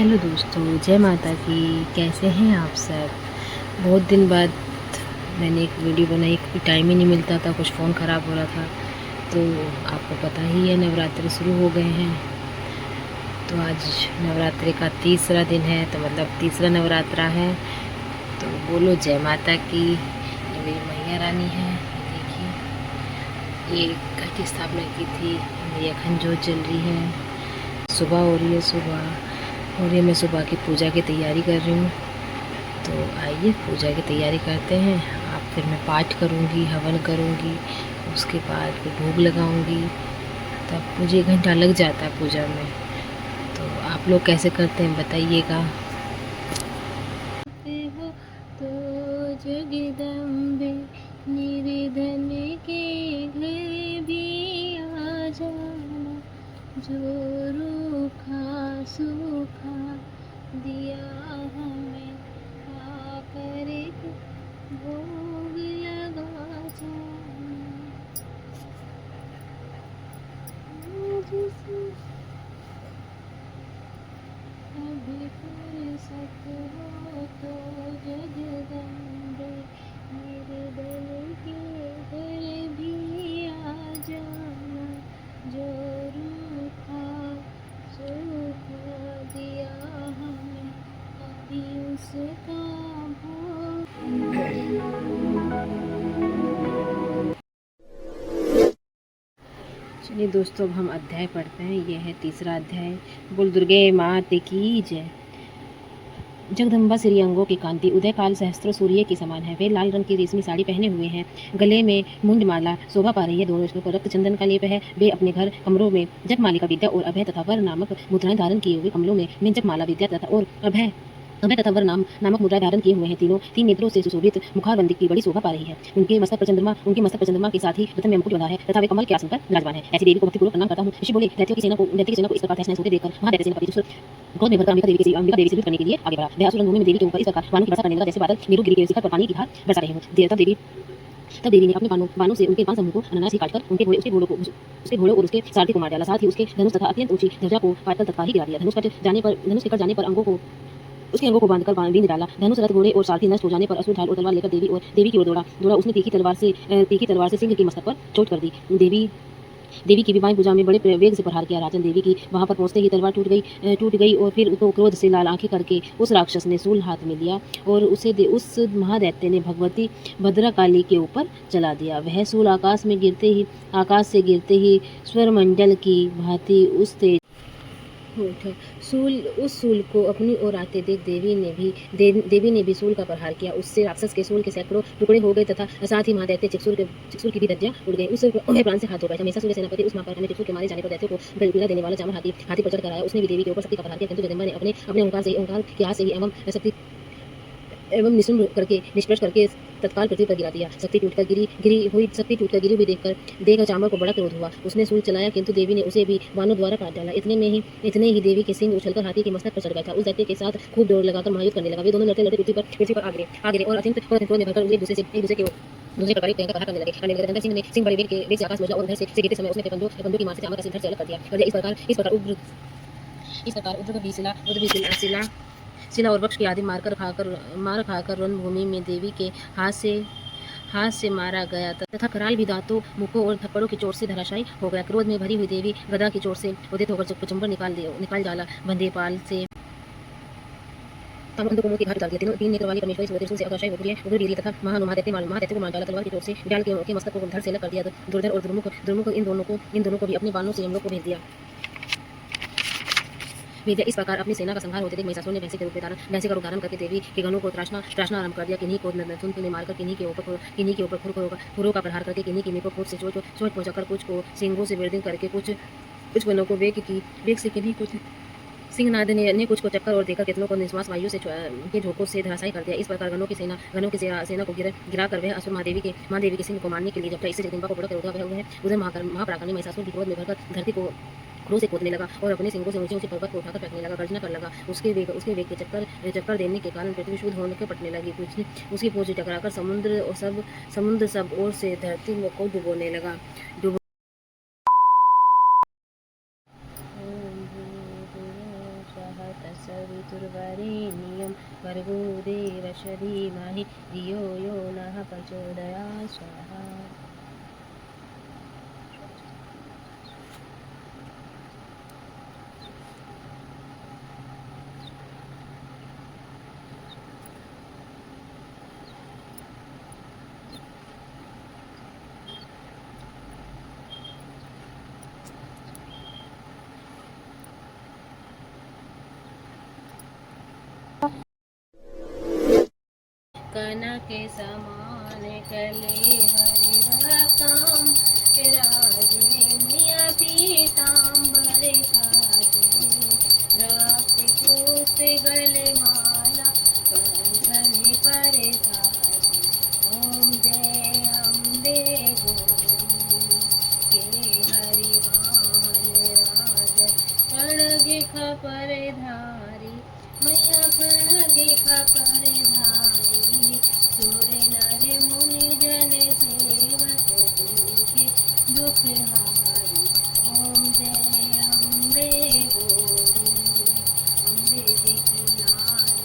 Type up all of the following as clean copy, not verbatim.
Hello दोस्तों, जय माता की। कैसे हैं आप सब? बहुत दिन बाद मैंने एक वीडियो बनाई, क्योंकि टाइम ही नहीं मिलता था, कुछ फ़ोन ख़राब हो रहा था। तो आपको पता ही है, नवरात्रि शुरू हो गए हैं। तो आज नवरात्रि का तीसरा दिन है, तो मतलब तीसरा नवरात्रा है। तो बोलो जय माता की। ये मेरी मैया रानी है, ये देखिए। ये घर की स्थापना की थी, मेरी अखंड जोत जल रही है। सुबह हो रही है, सुबह और ये मैं सुबह की पूजा की तैयारी कर रही हूँ। तो आइए पूजा की तैयारी करते हैं। अब फिर मैं पाठ करूँगी, हवन करूँगी, उसके बाद फिर भोग लगाऊँगी। तब मुझे 1 घंटा लग जाता है पूजा में। तो आप लोग कैसे करते हैं बताइएगा। हो तो जगदम्बे निर्धन के घर भी आ जाना, जो रूखा सूखा दिया हमें आकर एक भोग लगा जाना। जिसे अभी फुर्सत हो तो जगदम्बे निर्धन के घर भी आ जाना, जो रूखा सूखा दिया हमें अभी उसका भोग। चलिए दोस्तों, अब हम अध्याय पढ़ते हैं। यह है तीसरा अध्याय। बोल दुर्गे मात की जय। जगदम्बा श्री अंगों की कांति उदय काल सहस्त्र सूर्य के समान है। वे लाल रंग की रेशमी साड़ी पहने हुए हैं, गले में मुंडमाला शोभा पा रही है, दोनों पर रक्त चंदन का लेप है। वे अपने घर कमरों में जपमालिका विद्या और अभय तथा वर नामक मुद्राएं धारण किए हुए, कमलों में जपमाला विद्या तथा और अभय अभय तथा वर नामक मुद्रा धारण किए हुए हैं। तीनों 3 नेत्रों से सुशोभित मुखारबंदी की बड़ी शोभा पा रही है। उनके मस्तक पर चंद्रमा के साथ ही प्रथम में मुकुट बंधा है तथा वे कमल के आसन पर विराजमान है। ऐसी देवी को भक्तिपूर्वक प्रणाम करता हूँ। ऋषि बोले, दैत्यों की सेना को इस प्रकार तहस नहस होते देखकर महादैत्य सेनापति क्रोध में भरकर अंबिका देवी से युद्ध करने के लिए आगे बढ़ा। वह असुर रणभूमि में देवी के ऊपर इस प्रकार बाणों की वर्षा करने लगा, जैसे बादल मेरू गिरी के शिखर पर पानी की धार बरसा रहे हों। तब देवी ने अपने बाणों से उनके 5 समूह को अनायास ही काटकर उसके घोड़े और उसके सारथी को मार डाला। साथ ही उसके धनुष तथा अत्यंत ऊंची ध्वजा को काटकर तत्काल ही गिरा दिया। धनुष के कट जाने पर उसके अंगों को बींध डाला। धनुष रथ घोड़े और सारथी नष्ट हो जाने पर असुर ढाल और तलवार लेकर देवी की ओर दौड़ा। उसने तीखी तलवार से सिंह के मस्तक पर चोट कर दी। देवी की भी बाईं भुजा में बड़े वेग से प्रहार किया। राजन देवी की वहां पर पहुंचते ही तलवार टूट गई और फिर उसको क्रोध से लाल आंखें करके उस राक्षस ने शूल हाथ में लिया और उस महादैत्य ने भगवती भद्रकाली के ऊपर चला दिया। वह शूल आकाश से गिरते ही स्वरमंडल की भांति उस सूल को अपनी ओर आते देख देवी ने भी सूल का प्रहार किया। उससे राक्षस के सूल के सैकड़ों टुकड़े हो गए तथा साथ ही महादैत्य चिक्सूर की भी धज्जियां उड़ गई। उस प्राण से हाथ धो बैठा। महिषासुर सेनापति उस महाकाल में चिक्सूर के मारे जाने पर दैत्यों को पीड़ा देने वाला चामर हाथी पर चढ़ कर आया। उसने भी देवी के ऊपर शक्ति का प्रहार किया, किंतु जगदम्बा ने अपने ओंकार के हाथ से ही एवं निष्प्रश करके तत्काल पृथ्वी पर गिरा दिया। शक्ति टूटकर गिरी हुई देखकर चामर को बड़ा क्रोध हुआ। उसने सूल चलाया, किंतु देवी ने उसे भी बाणों द्वारा काट डाला। इतने ही देवी के सिंह उछलकर हाथी के मस्तक पर चढ़ गया था। उस दैत्य के साथ खूब दौड़ लगाकर महायुद्ध करने लगा। वे दोनों लड़ते पृथ्वी पर आ गिरे और अत्यंत क्रोध में भरकर एक दूसरे की ओर दूसरे प्रकार भयंकर प्रहार करने लगे। धनंजय सिंह ने सिंह बड़े वेग से आकाश में उछला और उधर से गिरते समय उसने पंजों की मार से चामर का सिर धड़ से अलग कर दिया। इस प्रकार उग्र भी शिला और वृक्ष की आदि मार खाकर रणभूमि में देवी के हाथ से मारा गया तथा कराल भी दांतों, मुखों और थप्पड़ों की चोट से धराशायी हो गया। क्रोध में भरी हुई देवी गदा की चोट से उदित होकर चुंबर निकाल डाला। बंदेपाल से तमंदों को मुंह की घाट उतार दिया। 3 नेत्र वाली परमेश्वरी त्रिशूल से अग्रसर उभर गिरी तथा महादैत्य को मार डाला। तलवार की चोट से विडाल के मस्तक को धड़ से अलग कर दिया। दुर्धर और दुर्मुख इन दोनों को भी अपने बाणों से यमलोक को भेज दिया। इस प्रकार अपनी सेना का संहार होते देख महिषासुर ने भैंसे का रूप धारण करके देवी के गणों को त्रासना आरंभ कर दिया। किन्हीं को नथुन में मारकर किन्हीं के ऊपर खुरों का प्रहार करके किन्हीं को फूट से चोट पहुंचाकर कुछ को सिंगों से वृद्धि करके कुछ गणों को वेग से किन्हीं कुछ सिंहनाद ने कुछ को चक्कर और देकर कितनों को निश्वास वायु से के झोंकों से धराशायी कर दिया। इस प्रकार गणों की सेना को गिरा कर वह असुर महादेवी के सिंह को मारने के लिए जब इससे जगदम्बा को बड़ा क्रोध हुआ है। उधर महापराक्रमी महिषासुर की क्रोध में भरकर धरती को क्रोध से खोदने लगा और अपने सिंगों से ऊंचे पर्वत को उठाकर फेंकने लगा। गर्जना कर लगा। उसके वेग के चक्कर देने के कारण पृथ्वी शुद्ध होने के पटने लगी। उसकी पूंछ से टकराकर समुद्र सब ओर से धरती को डुबोने लगा। सवितुर्वरेण्यं भर्गो देवस्य धीमहि धियो यो नः प्रचोदयात् स्वाहा। कनक के समान कलेवरतां विराजे मैया पीताम्बर साजे रक्त पुष्प गलमाला कंठ में पर साजे। ओम जय अम्बे गौरी के हरिवाहन राज खड्ग खपर धारी मैया खड्ग खपर धारी। सुर नर मुनि जन सेवक तुझे दुख हारी। ओम जय अम्बे गौरी अम्बे दिखनार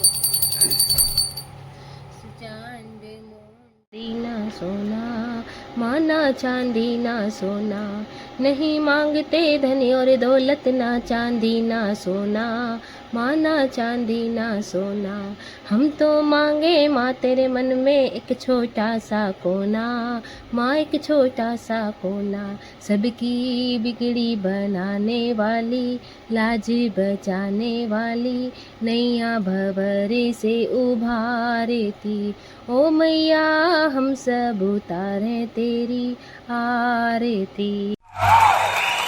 चांद मोती ना सोना माना चांदी ना सोना नहीं मांगते धन और दौलत ना चांदी ना सोना माना चांदी ना सोना। हम तो मांगे माँ तेरे मन में एक छोटा सा कोना माँ एक छोटा सा कोना। सबकी बिगड़ी बनाने वाली लाज बचाने वाली नैया भंवरे से उभारती। ओ मैया हम सब उतारे तेरी आरती।